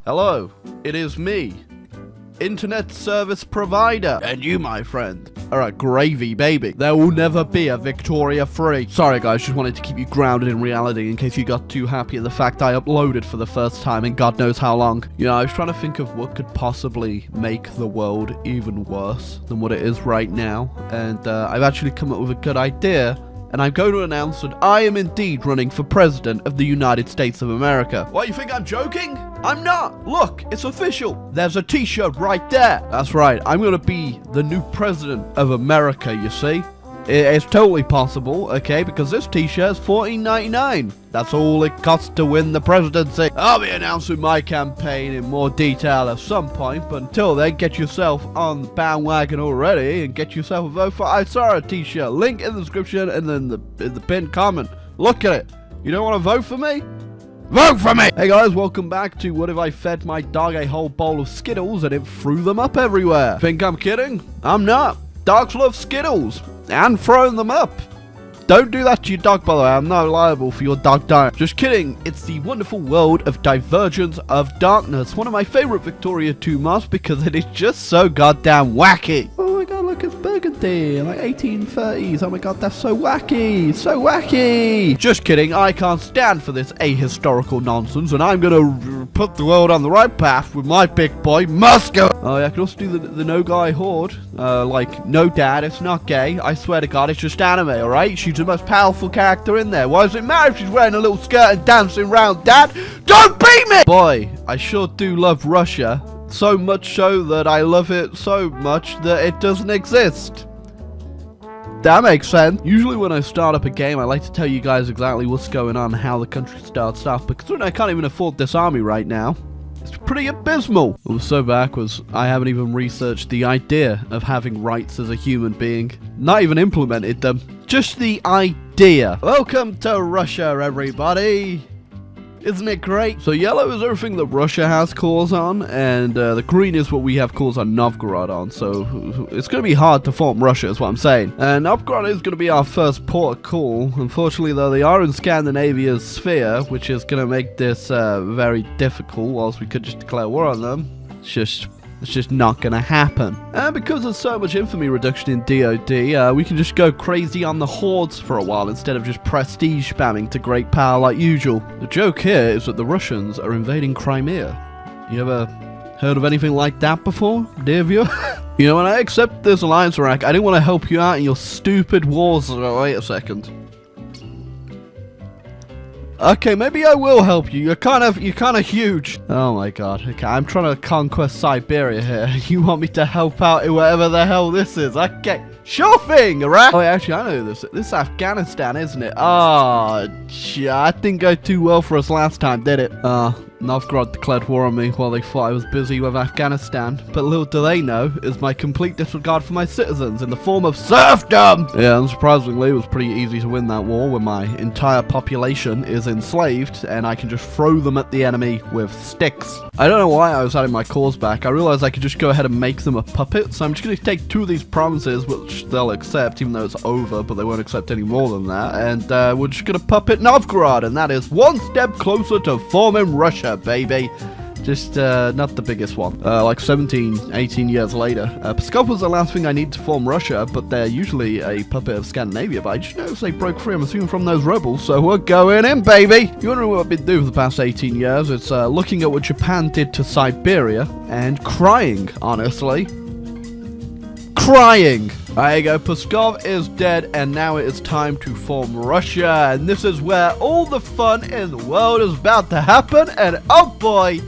Hello, it is me, internet service provider, and you, my friend, are a gravy baby. There will never be a Victoria free. Sorry guys, just wanted to keep you grounded in reality in case you got too happy at the fact I uploaded for the first time in God knows how long. You know, I was trying to think of what could possibly make the world even worse than what it is right now, and I've actually come up with a good idea. And I'm going to announce that I am indeed running for President of the United States of America. What, you think I'm joking? I'm not! Look, it's official! There's a t-shirt right there! That's right, I'm going to be the new President of America, you see? It's totally possible, okay, because this t-shirt's $14.99. That's all it costs to win the presidency. I'll be announcing my campaign in more detail at some point, but until then, get yourself on the bandwagon already and get yourself a vote for iSorrow t-shirt. Link in the description and then in the pinned comment. Look at it. You don't want to vote for me? Vote for me! Hey guys, welcome back to What If I Fed My Dog a Whole Bowl of Skittles and it threw them up everywhere. Think I'm kidding? I'm not. Dogs love Skittles. And throwing them up. Don't do that to your dog, by the way. I'm not liable for your dog dying. Just kidding. It's the wonderful world of Divergence of Darkness. One of my favorite Victoria 2 mods because it is just so goddamn wacky. Oh my god, look, it's burgundy. Like 1830s. Oh my god, that's so wacky. So wacky. Just kidding. I can't stand for this ahistorical nonsense. And I'm going to put the world on the right path with my big boy, Moscow. Oh yeah, I can also do the no guy horde. Like, no dad, it's not gay. I swear to god, it's just anime, alright? She's the most powerful character in there. Why does it matter if she's wearing a little skirt and dancing around, Dad? Don't beat me! Boy, I sure do love Russia. So much so that I love it so much that it doesn't exist. That makes sense. Usually when I start up a game, I like to tell you guys exactly what's going on, how the country starts off, because I can't even afford this army right now. It's pretty abysmal. It was so backwards, I haven't even researched the idea of having rights as a human being. Not even implemented them. Just the idea. Welcome to Russia, everybody. Isn't it great? So yellow is everything that Russia has cores on, and the green is what we have cores on Novgorod on, so it's going to be hard to form Russia, is what I'm saying. And Novgorod is going to be our first port of call. Unfortunately, though, they are in Scandinavia's sphere, which is going to make this very difficult, whilst we could just declare war on them. It's just not gonna happen. And because there's so much infamy reduction in DoD, we can just go crazy on the hordes for a while instead of just prestige spamming to great power like usual. The joke here is that the Russians are invading Crimea. You ever heard of anything like that before, dear viewer? You know, when I accept this alliance rank, I didn't want to help you out in your stupid wars. Oh, wait a second. Okay, maybe I will help you. You're kind of huge. Oh my god. Okay, I'm trying to conquest Siberia here. You want me to help out in whatever the hell this is? Okay, sure thing, alright? Oh, actually, I know this. This is Afghanistan, isn't it? Oh, yeah, that didn't go too well for us last time, did it? Novgorod declared war on me while they thought I was busy with Afghanistan. But little do they know is my complete disregard for my citizens in the form of serfdom! Yeah, unsurprisingly, it was pretty easy to win that war when my entire population is enslaved and I can just throw them at the enemy with sticks. I don't know why I was adding my cores back. I realized I could just go ahead and make them a puppet, so I'm just going to take 2 of these provinces, which they'll accept, even though it's over, but they won't accept any more than that, and we're just going to puppet Novgorod, and that is one step closer to forming Russia, baby. Just not the biggest one. Like 17, 18 years later. Pskov was the last thing I need to form Russia, but they're usually a puppet of Scandinavia, but I just noticed they broke free, I'm assuming from those rebels, so we're going in, baby! You wondering what I've been doing for the past 18 years? It's looking at what Japan did to Siberia, and crying, honestly. Crying! There you go, Pskov is dead, and now it is time to form Russia, and this is where all the fun in the world is about to happen, and oh boy!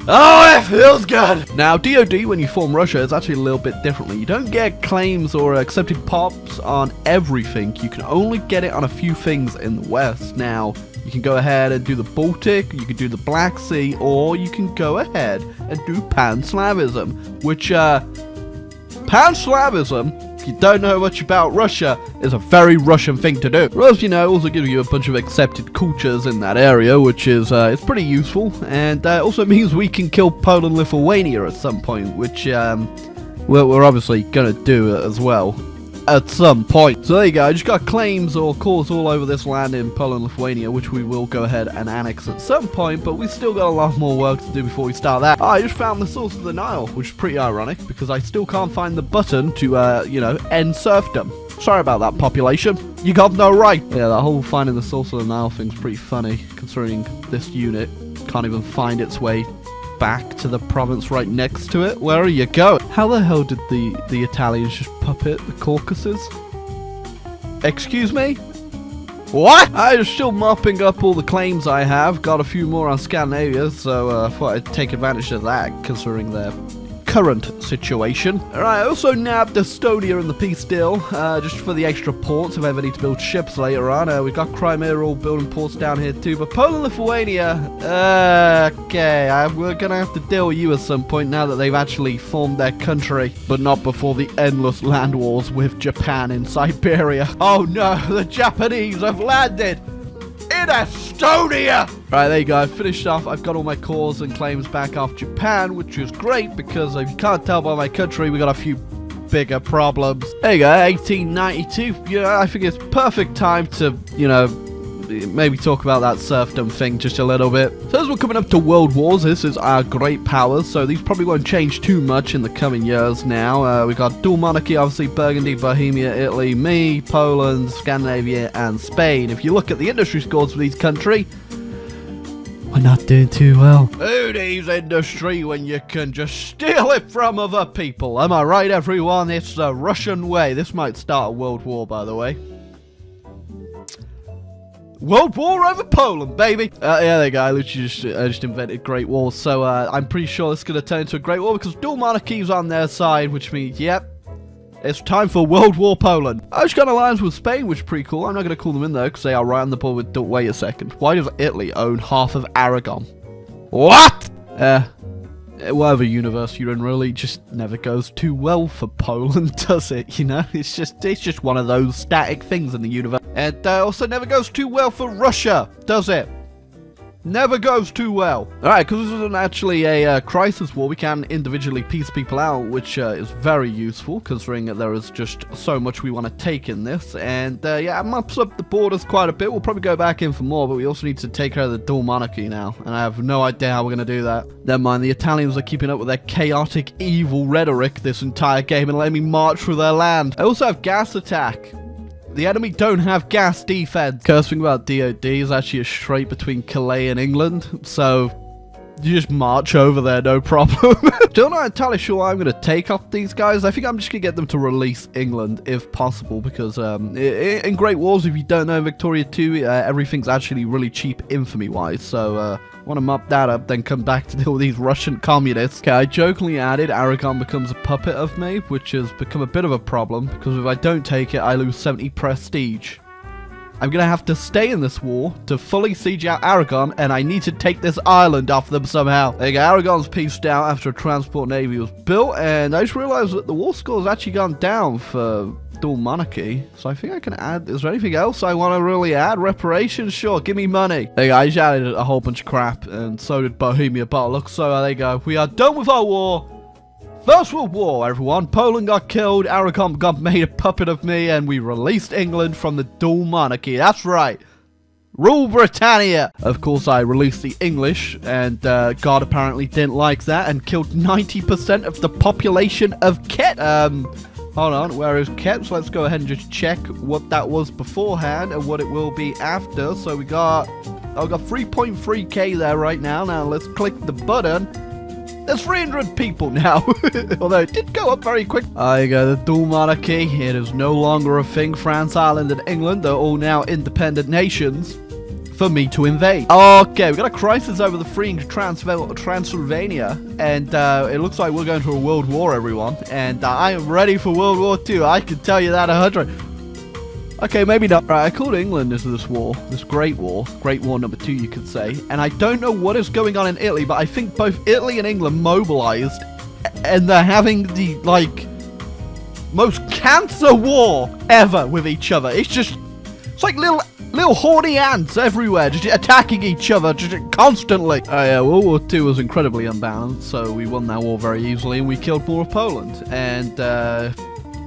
Oh, it feels good! Now, DoD, when you form Russia, is actually a little bit differently. You don't get claims or accepted pops on everything. You can only get it on a few things in the West. Now, you can go ahead and do the Baltic, you can do the Black Sea, or you can go ahead and do Pan-Slavism, which, Pan-Slavism, if you don't know much about Russia, is a very Russian thing to do. But as you know, it also gives you a bunch of accepted cultures in that area, which is it's pretty useful, and also means we can kill Poland, Lithuania at some point, which we're obviously gonna do as well. at some point. So there you go, I just got claims or calls all over this land in Poland, Lithuania, which we will go ahead and annex at some point, but we still got a lot more work to do before we start that. I just found the source of the Nile, which is pretty ironic, because I still can't find the button to, you know, end serfdom. Sorry about that, population. You got no right. Yeah, that whole finding the source of the Nile thing's pretty funny, considering this unit can't even find its way back to the province right next to it. Where are you going? How the hell did the Italians just puppet the Caucasus? Excuse me? What? I'm still mopping up all the claims I have. Got a few more on Scandinavia, so I thought I'd take advantage of that, considering their current situation. Alright, I also nabbed Estonia in the peace deal, just for the extra ports if I ever need to build ships later on. We've got Crimea all building ports down here too, but Poland, Lithuania, okay, we're gonna have to deal with you at some point now that they've actually formed their country, but not before the endless land wars with Japan in Siberia. Oh no, the Japanese have landed in Estonia! Right, there you go, I finished off. I've got all my cores and claims back off Japan, which is great because if you can't tell by my country, we got a few bigger problems. There you go, 1892. Yeah, I think it's perfect time to, you know, maybe talk about that serfdom thing just a little bit. So as we're coming up to world wars, this is our great powers, so these probably won't change too much in the coming years now. We've got dual monarchy, obviously Burgundy, Bohemia, Italy, me, Poland, Scandinavia, and Spain. If you look at the industry scores for these countries, we're not doing too well. Who needs industry when you can just steal it from other people? Am I right, everyone? It's the Russian way. This might start a world war, by the way. World War over Poland, baby! Yeah, there you go. I literally just invented Great Wars. So, I'm pretty sure this is going to turn into a Great War because dual monarchies on their side, which means, yep, it's time for World War Poland. I just got an alliance with Spain, which is pretty cool. I'm not going to call them in, though, because they are right on the board with... Wait a second. Why does Italy own half of Aragon? What? Whatever universe you're in, really just never goes too well for Poland, does it? You know, it's just one of those static things in the universe. And also never goes too well for Russia, does it? Never goes too well. Alright, because this isn't actually a crisis war, we can individually piece people out, which is very useful, considering that there is just so much we want to take in this. And yeah, it maps up the borders quite a bit. We'll probably go back in for more, but we also need to take care of the dual monarchy now. And I have no idea how we're going to do that. Never mind, the Italians are keeping up with their chaotic, evil rhetoric this entire game and letting me march through their land. I also have gas attack. The enemy don't have gas defense. Cursed thing about DOD is actually a strait between Calais and England, so you just march over there, no problem. Still not entirely sure I'm going to take off these guys. I think I'm just going to get them to release England, if possible, because in Great Wars, if you don't know, Victoria 2, everything's actually really cheap infamy-wise, so want to mop that up, then come back to deal with these Russian communists. Okay, I jokingly added Aragon becomes a puppet of me, which has become a bit of a problem, because if I don't take it, I lose 70 prestige. I'm going to have to stay in this war to fully siege out Aragon, and I need to take this island off them somehow. There you go, Aragon's pieced out after a transport navy was built, and I just realized that the war score has actually gone down for dual monarchy, so I think I can add... Is there anything else I want to really add? Reparations? Sure, give me money. There you go, I just added a whole bunch of crap, and so did Bohemia, but look, so there you go. We are done with our war. First World War, everyone. Poland got killed, Aragon got made a puppet of me, and we released England from the dual monarchy. That's right. Rule Britannia! Of course, I released the English, and God apparently didn't like that, and killed 90% of the population of Kent. Hold on, where is Kent? So let's go ahead and just check what that was beforehand, and what it will be after. So we got 3.3k there right now. Now let's click the button. There's 300 people now, although it did go up very quick. There you go, the dual monarchy. It is no longer a thing. France, Ireland, and England are all now independent nations for me to invade. Okay, we got a crisis over the freeing Transylvania, and it looks like we're going to a world war, everyone. And I am ready for World War II. I can tell you that 100. Okay, maybe not. Right, I called England into this war, this Great War number 2, you could say. And I don't know what is going on in Italy, but I think both Italy and England mobilized, and they're having the, like, most cancer war ever with each other. It's like little horny ants everywhere, just attacking each other just constantly. Oh yeah, World War II was incredibly unbalanced, so we won that war very easily, and we killed more of Poland. And,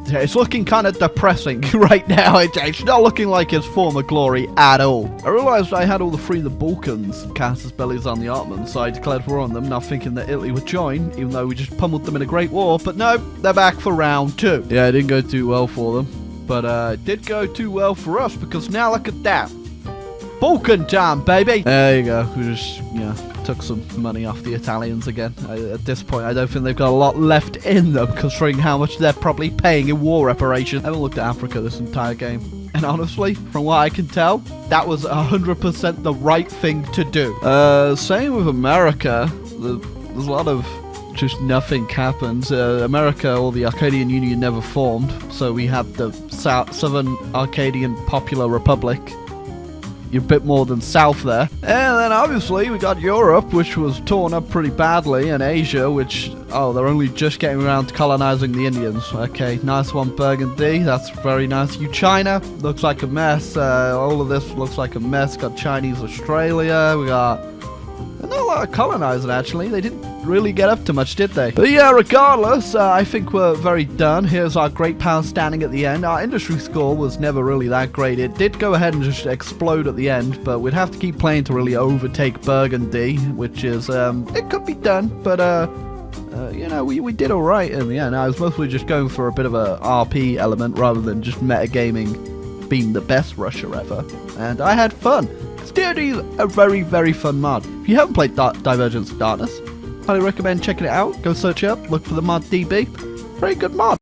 It's looking kind of depressing right now. It's not looking like his former glory at all. I realized I had all the Free the Balkans casters bellies on the Ottomans, so I declared war on them, not thinking that Italy would join, even though we just pummeled them in a Great War. But no, they're back for round 2. Yeah, it didn't go too well for them, but it did go too well for us, because now look at that. Balkan time, baby! There you go. We just, took some money off the Italians again. At this point, I don't think they've got a lot left in them, considering how much they're probably paying in war reparations. I haven't looked at Africa this entire game. And honestly, from what I can tell, that was 100% the right thing to do. Same with America. There's a lot of just nothing happened. America, or the Arcadian Union, never formed. So we had the Southern Arcadian Popular Republic. You're a bit more than south there. And then obviously we got Europe, which was torn up pretty badly, and Asia, which, they're only just getting around to colonizing the Indians. Okay, nice one, Burgundy. That's very nice. You, China, looks like a mess. All of this looks like a mess. Got Chinese Australia. We got not a lot of colonizing, actually. They didn't really get up to much, did they? But yeah, regardless, I think we're very done. Here's our great power standing at the end. Our industry score was never really that great. It did go ahead and just explode at the end, but we'd have to keep playing to really overtake Burgundy, which is, it could be done, but, we did alright in the end. I was mostly just going for a bit of a RP element rather than just metagaming being the best rusher ever, and I had fun. DoD is a very, very fun mod. If you haven't played Divergence of Darkness, highly recommend checking it out. Go search it up, look for the mod DB. Very good mod.